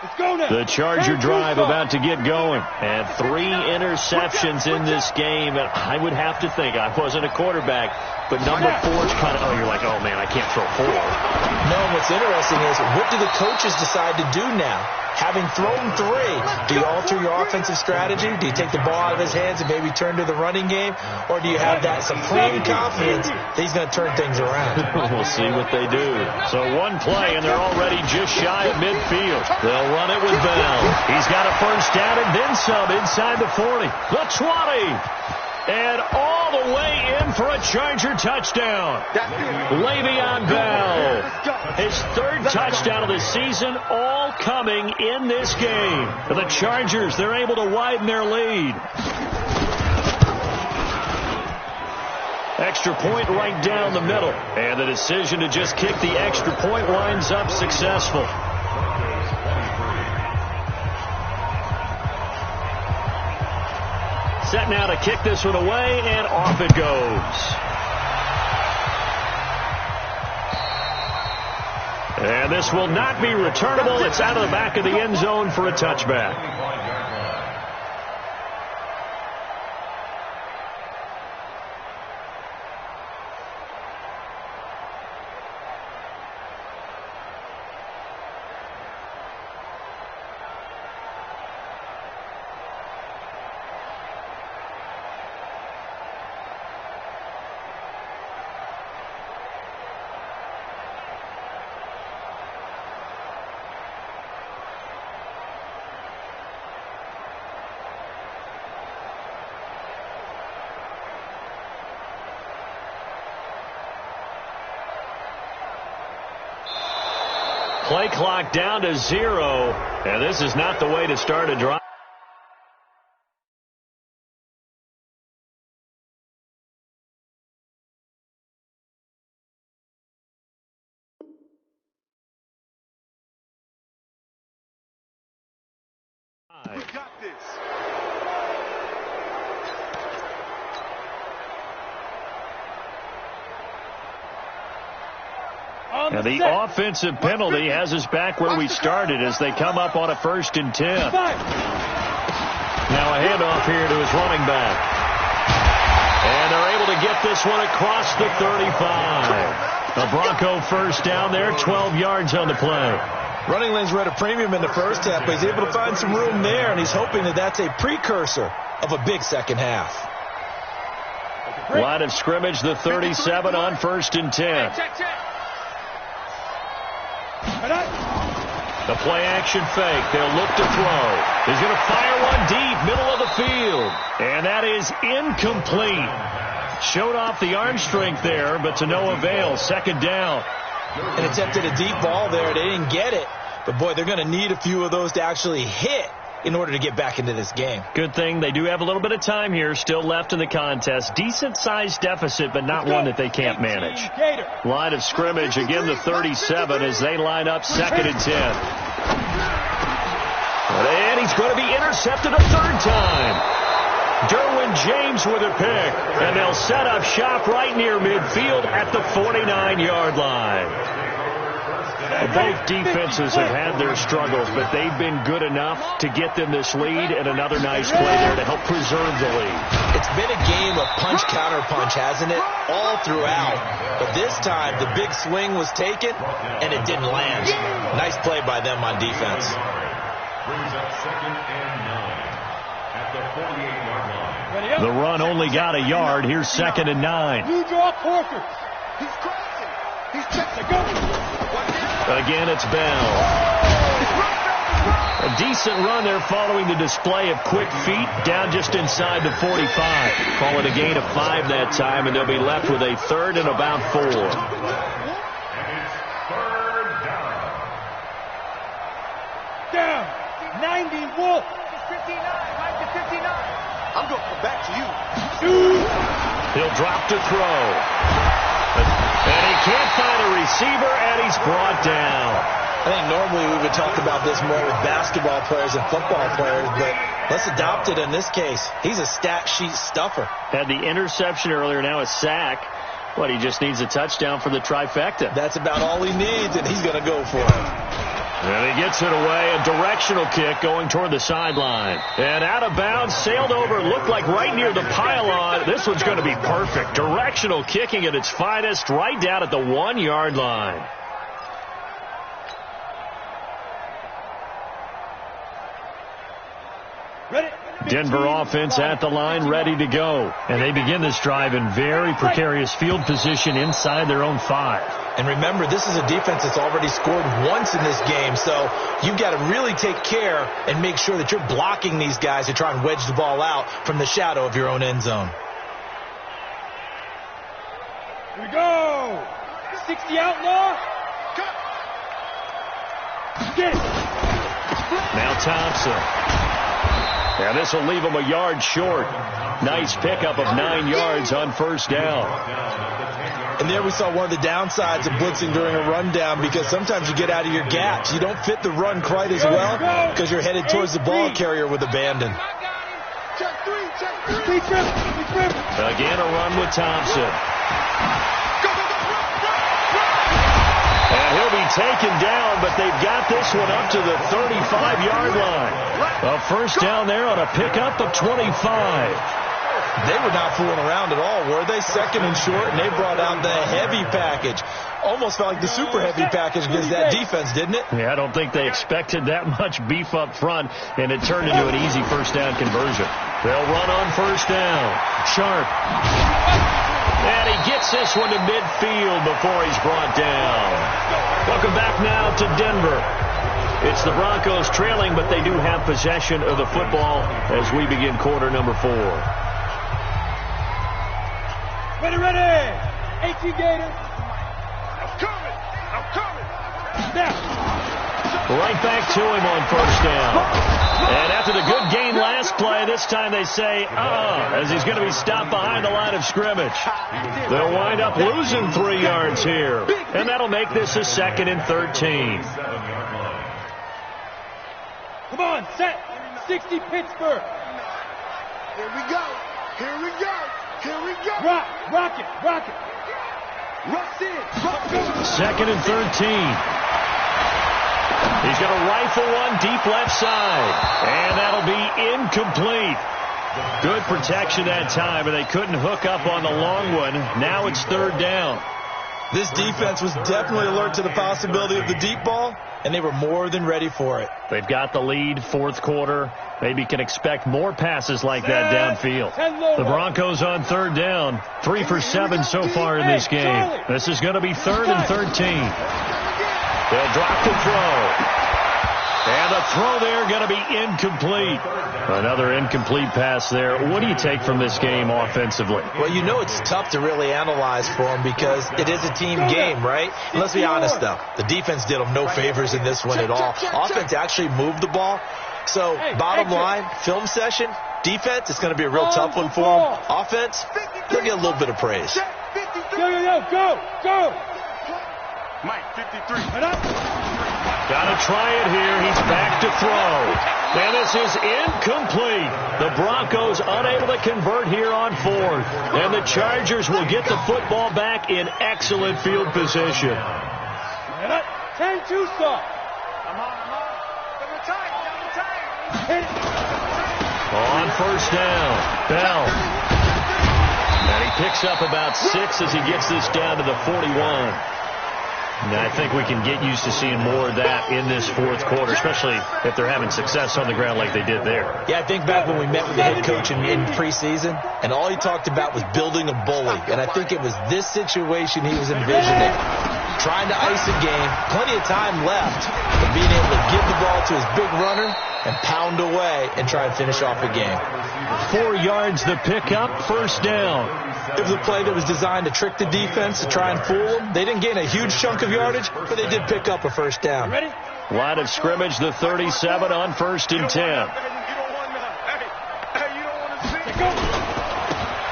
Let's go now. The Charger drive about to get going. And 3 interceptions in this game. And I would have to think, I wasn't a quarterback, but number 4's kind of, you're like, oh, man, I can't throw 4. No, what's interesting is, what do the coaches decide to do now? Having thrown 3, do you alter your offensive strategy? Do you take the ball out of his hands and maybe turn to the running game? Or do you have that supreme confidence that he's going to turn things around? We'll see what they do. So 1 play, and they're already just shy of midfield. They'll run it with Bell. He's got a first down and then some inside the 40. The 20. And all the way in for a Charger touchdown. Le'Veon Bell. His third touchdown of the season, all coming in this game. The Chargers, they're able to widen their lead. Extra point right down the middle. And the decision to just kick the extra point winds up successful. Set now to kick this one away, and off it goes. And this will not be returnable. It's out of the back of the end zone for a touchback. Play clock down to 0, and this is not the way to start a drive. We got this. And the offensive penalty has us back where we started as they come up on a 1st and 10. Now a handoff here to his running back. And they're able to get this one across the 35. The Bronco first down there, 12 yards on the play. Running lanes were at a premium in the first half, but he's able to find some room there, and he's hoping that that's a precursor of a big second half. Line of scrimmage, the 37 on 1st and 10. The play action fake. They'll look to throw. He's going to fire one deep, middle of the field. And that is incomplete. Showed off the arm strength there, but to no avail. 2nd down. And attempted a deep ball there. They didn't get it. But, boy, they're going to need a few of those to actually hit in order to get back into this game. Good thing they do have a little bit of time here still left in the contest. Decent-sized deficit, but not one that they can't manage. Line of scrimmage, again the 37 as they line up 2nd and 10. And he's going to be intercepted a 3rd time. Derwin James with a pick. And they'll set up shop right near midfield at the 49-yard line. Both defenses have had their struggles, but they've been good enough to get them this lead, and another nice play there to help preserve the lead. It's been a game of punch-counter-punch, hasn't it? All throughout. But this time, the big swing was taken, and it didn't land. Nice play by them on defense. Brings up 2nd and 9 at the 48-yard line. The run only got a yard. Here's 2nd and 9. New draw Porker. He's crossing. He's checking. Go. Again, it's Bell. A decent run there following the display of quick feet down just inside the 45. Call it a gain of 5 that time, and they'll be left with a 3rd and about 4. And it's 3rd down. Down. 90 Wolf. 59. Mike to 59. I'm going to come back to you. He'll drop to throw. And he can't find a receiver, and he's brought down. I think normally we would talk about this more with basketball players and football players, but let's adopt it in this case. He's a stat sheet stuffer. Had the interception earlier, now a sack. What, he just needs a touchdown for the trifecta. That's about all he needs, and he's going to go for it. And he gets it away, a directional kick going toward the sideline. And out of bounds, sailed over, looked like right near the pylon. This one's going to be perfect. Directional kicking at its finest, right down at the 1-yard line. Denver offense at the line, ready to go. And they begin this drive in very precarious field position inside their own 5. And remember, this is a defense that's already scored once in this game, so you've got to really take care and make sure that you're blocking these guys to try and wedge the ball out from the shadow of your own end zone. Here we go. 60 outlaw. Get it. Now Thompson. Now this will leave him a yard short. Nice pickup of 9 yards on first down. And there we saw one of the downsides of blitzing during a rundown, because sometimes you get out of your gaps. You don't fit the run quite as well because you're headed towards the ball carrier with abandon. Again, a run with Thompson. And he'll be taken down, but they've got this one up to the 35-yard line. A first down there on a pickup of 25. They were not fooling around at all, were they? Second and short, and they brought out the heavy package. Almost felt like the super heavy package against that defense, didn't it? Yeah, I don't think they expected that much beef up front, and it turned into an easy first down conversion. They'll run on first down. Sharp. And he gets this one to midfield before he's brought down. Welcome back now to Denver. It's the Broncos trailing, but they do have possession of the football as we begin quarter number 4. Ready, ready. 18 Gator. I'm coming. Now. Right back to him on first down. And after the good gain last play, this time they say, as he's going to be stopped behind the line of scrimmage. They'll wind up losing 3 yards here. And that'll make this a 2nd and 13. Come on, set. 60 Pittsburgh. Here we go. Rock it. Rush in. 2nd and 13. He's going to rifle one deep left side. And that'll be incomplete. Good protection that time, and they couldn't hook up on the long one. Now it's 3rd down. This defense was definitely alert to the possibility of the deep ball, and they were more than ready for it. They've got the lead, 4th quarter. Maybe can expect more passes like that downfield. The Broncos on 3rd down. 3 for 7 so far in this game. This is going to be 3rd and 13. They'll drop the throw. And the throw there going to be incomplete. Another incomplete pass there. What do you take from this game offensively? Well, you know it's tough to really analyze for them because it is a team game, right? And let's be honest, though. The defense did them no favors in this one at all. Offense actually moved the ball. So, bottom line, film session, defense, it's going to be a real tough one for them. Offense, they'll get a little bit of praise. Go. Mike, 53. Got to try it here. He's back to throw. And this is incomplete. The Broncos unable to convert here on 4th. And the Chargers will get the football back in excellent field position. 10-2 stop. On first down, Bell. And he picks up about 6 as he gets this down to the 41. And I think we can get used to seeing more of that in this 4th quarter, especially if they're having success on the ground like they did there. Yeah, I think back when we met with the head coach in preseason, and all he talked about was building a bully. And I think it was this situation he was envisioning. Trying to ice a game, plenty of time left, but being able to give the ball to his big runner and pound away and try and finish off the game. 4 yards the pickup, first down. It was a play that was designed to trick the defense, to try and fool them. They didn't gain a huge chunk of yardage, but they did pick up a first down. Ready? Line of scrimmage, the 37 on 1st and 10.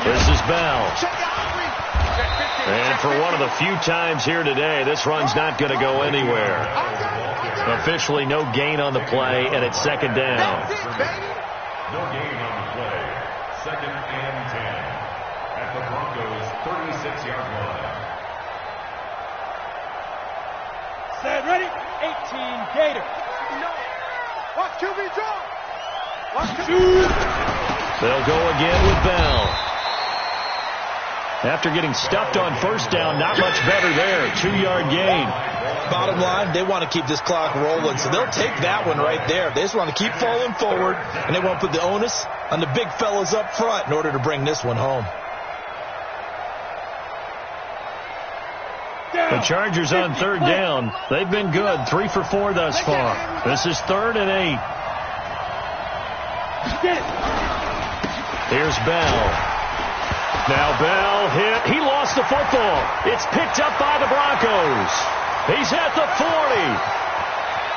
This is Bell. And for one of the few times here today, this run's not going to go anywhere. Officially no gain on the play, and it's 2nd down. No gain on the play. 2nd and 10 at the Broncos' 36-yard line. Set, ready? 18 Gator. Watch QB drop. They'll go again with Bell. After getting stuffed on first down, not much better there. 2-yard gain. Bottom line, they want to keep this clock rolling, so they'll take that one right there. They just want to keep falling forward, and they want to put the onus on the big fellas up front in order to bring this one home. The Chargers on 3rd down. They've been good. 3 for 4 thus far. This is 3rd and 8. Here's Bell. Now Bell hit. He lost the football. It's picked up by the Broncos. He's at the 40.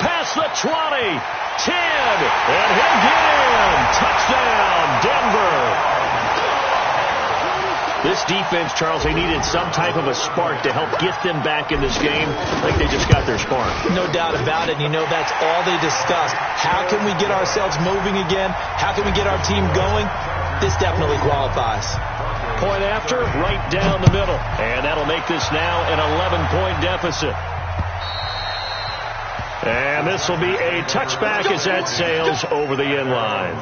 Past the 20. 10. And he'll get in. Touchdown, Denver. This defense, Charles, they needed some type of a spark to help get them back in this game. I think they just got their spark. No doubt about it. You know, that's all they discussed. How can we get ourselves moving again? How can we get our team going? This definitely qualifies. Point after, right down the middle. And that'll make this now an 11-point deficit. And this will be a touchback as that sails over the end line.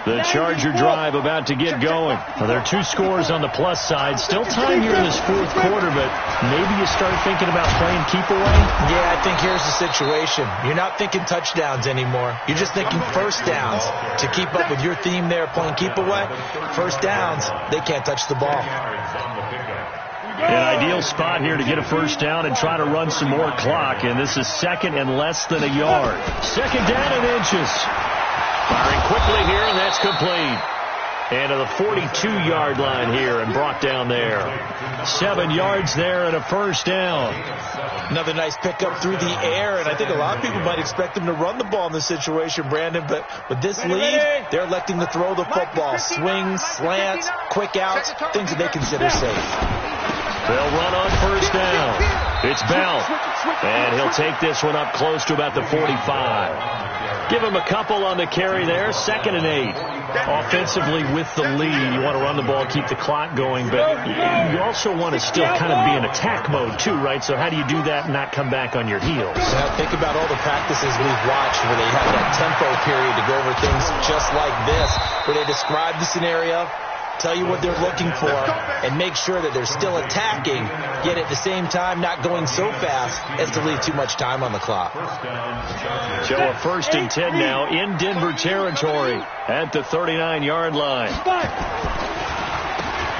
The Charger drive about to get going. Well, there are 2 scores on the plus side. Still time here in this fourth quarter, but maybe you start thinking about playing keep away? Yeah, I think here's the situation. You're not thinking touchdowns anymore. You're just thinking first downs. To keep up with your theme there, playing keep away, first downs, they can't touch the ball. An ideal spot here to get a first down and try to run some more clock, and this is second and less than a yard. Second down and inches. Firing quickly here, and that's complete. And to the 42-yard line here and brought down there. 7 yards there and a first down. Another nice pickup through the air, and I think a lot of people might expect them to run the ball in this situation, Brandon, but with this lead, they're electing to throw the football. Swings, slants, quick outs, things that they consider safe. They'll run on first down. It's Bell, and he'll take this one up close to about the 45. Give him a couple on the carry there. 2nd and 8. Offensively with the lead, you want to run the ball, keep the clock going, but you also want to still kind of be in attack mode too, right? So how do you do that and not come back on your heels? Now think about all the practices we've watched where they have that tempo period to go over things just like this, where they describe the scenario, tell you what they're looking for, and make sure that they're still attacking, yet at the same time not going so fast as to leave too much time on the clock. So a 1st and 10 now in Denver territory at the 39-yard line.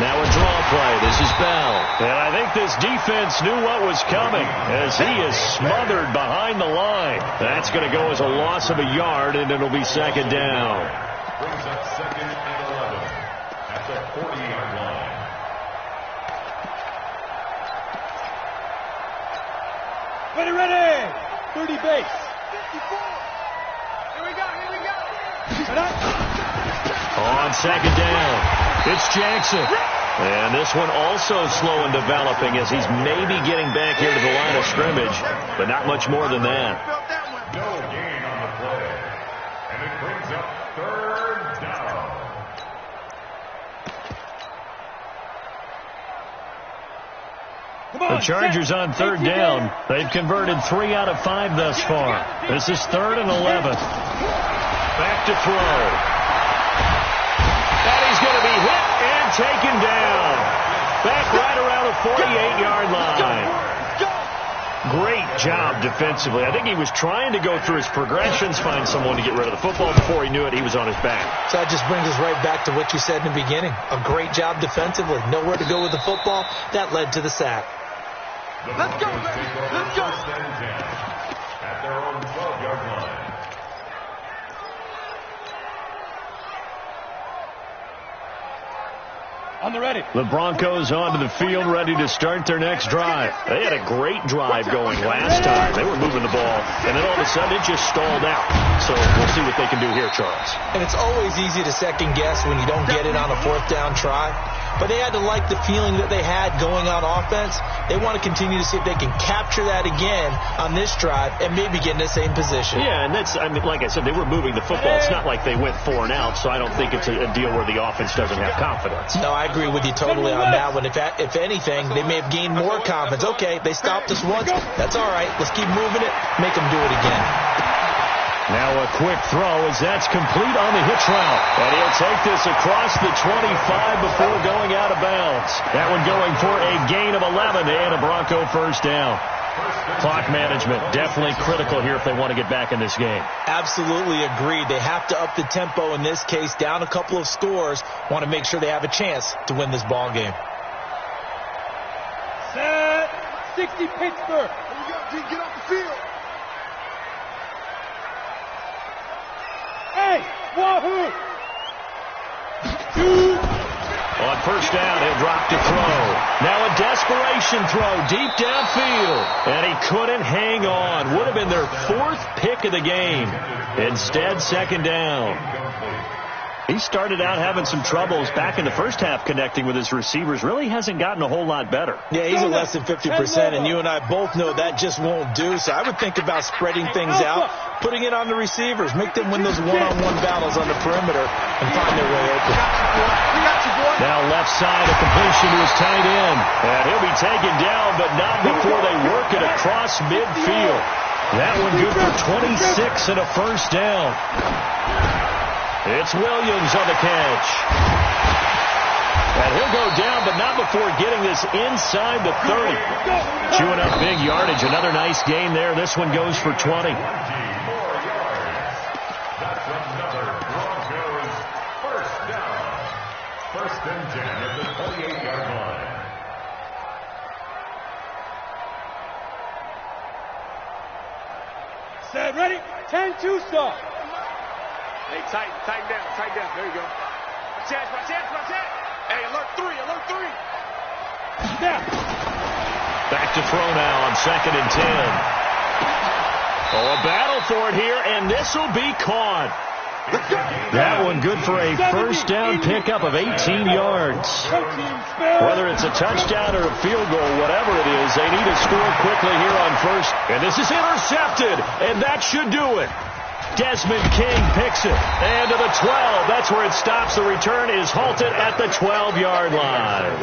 Now a draw play. This is Bell. And I think this defense knew what was coming as he is smothered behind the line. That's going to go as a loss of a yard, and it'll be 2nd down. Brings up 2nd and 11 at the 40-yard line. Ready! 30 base. 54. Here we go. On 2nd down, it's Jackson. And this one also slow in developing as he's maybe getting back here to the line of scrimmage, but not much more than that. No gain on the play. And it brings up 3rd down. The Chargers on 3rd down. They've converted 3 out of 5 thus far. This is 3rd and 11. Back to throw. And he's going to be hit and taken down. Back right around the 48-yard line. Great job defensively. I think he was trying to go through his progressions, find someone to get rid of the football. Before he knew it, he was on his back. So that just brings us right back to what you said in the beginning. A great job defensively. Nowhere to go with the football. That led to the sack. Let's go, baby. Let's go. At their own 12-yard line. On the ready. The Broncos onto the field, ready to start their next drive. They had a great drive going last time. They were moving the ball, and then all of a sudden it just stalled out. So we'll see what they can do here, Charles. And it's always easy to second guess when you don't get it on a 4th down try. But they had to like the feeling that they had going on offense. They want to continue to see if they can capture that again on this drive and maybe get in the same position. Yeah, and that's, I mean, like I said, they were moving the football. It's not like they went 4 and out, so I don't think it's a deal where the offense doesn't have confidence. No, I agree with you totally on that one. If anything, they may have gained more confidence. Okay, they stopped us once. That's all right. Let's keep moving it. Make them do it again. Now a quick throw as that's complete on the hitch route. And he'll take this across the 25 before going out of bounds. That one going for a gain of 11 and a Bronco first down. Clock management definitely critical here if they want to get back in this game. Absolutely agreed. They have to up the tempo in this case, down a couple of scores. Want to make sure they have a chance to win this ball game. Set. 60 Pittsburgh. Get off the field. Hey, Wahoo! On first down, he'll drop to throw. Now a desperation throw deep downfield. And he couldn't hang on. Would have been their 4th pick of the game. Instead, second down. He started out having some troubles back in the first half connecting with his receivers. Really hasn't gotten a whole lot better. Yeah, he's at less than 50%, and you and I both know that just won't do. So I would think about spreading things out, putting it on the receivers, make them win those one-on-one battles on the perimeter, and find their way open. Now left side, a completion to his tight end. And he'll be taken down, but not before they work it across midfield. That one good for 26 and a first down. It's Williams on the catch. And he'll go down, but not before getting this inside the 30. Chewing up big yardage. Another nice gain there. This one goes for 20. That's another Broncos first down. First and 10 at the 28-yard line. Set, ready? 10-2 start. Hey, tighten down. There you go. Watch out. Hey, alert 3. Snap. Back to throw now on 2nd and 10. Oh, a battle for it here, and this will be caught. That one good for a first down pickup of 18 yards. Whether it's a touchdown or a field goal, whatever it is, they need to score quickly here on first. And this is intercepted, and that should do it. Desmond King picks it. And to the 12. That's where it stops. The return is halted at the 12-yard line.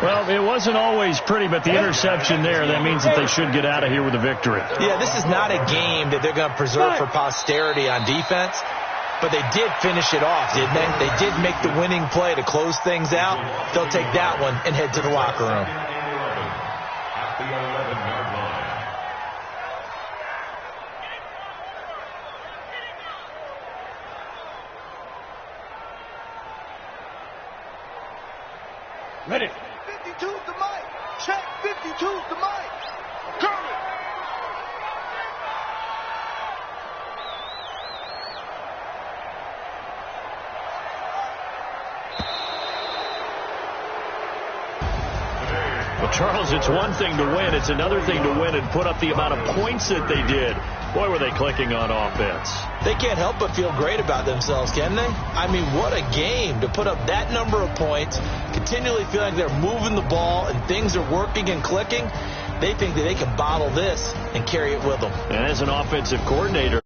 Well, it wasn't always pretty, but the interception there, that means that they should get out of here with a victory. Yeah, this is not a game that they're going to preserve for posterity on defense, but they did finish it off, didn't they? They did make the winning play to close things out. They'll take that one and head to the locker room. At the 11-yard line. Ready. 52's the mic. Check. 52's the mic. Coming. Well, Charles, it's one thing to win. It's another thing to win and put up the amount of points that they did. Boy, were they clicking on offense. They can't help but feel great about themselves, can they? I mean, what a game to put up that number of points, continually feel like they're moving the ball and things are working and clicking. They think that they can bottle this and carry it with them. And as an offensive coordinator,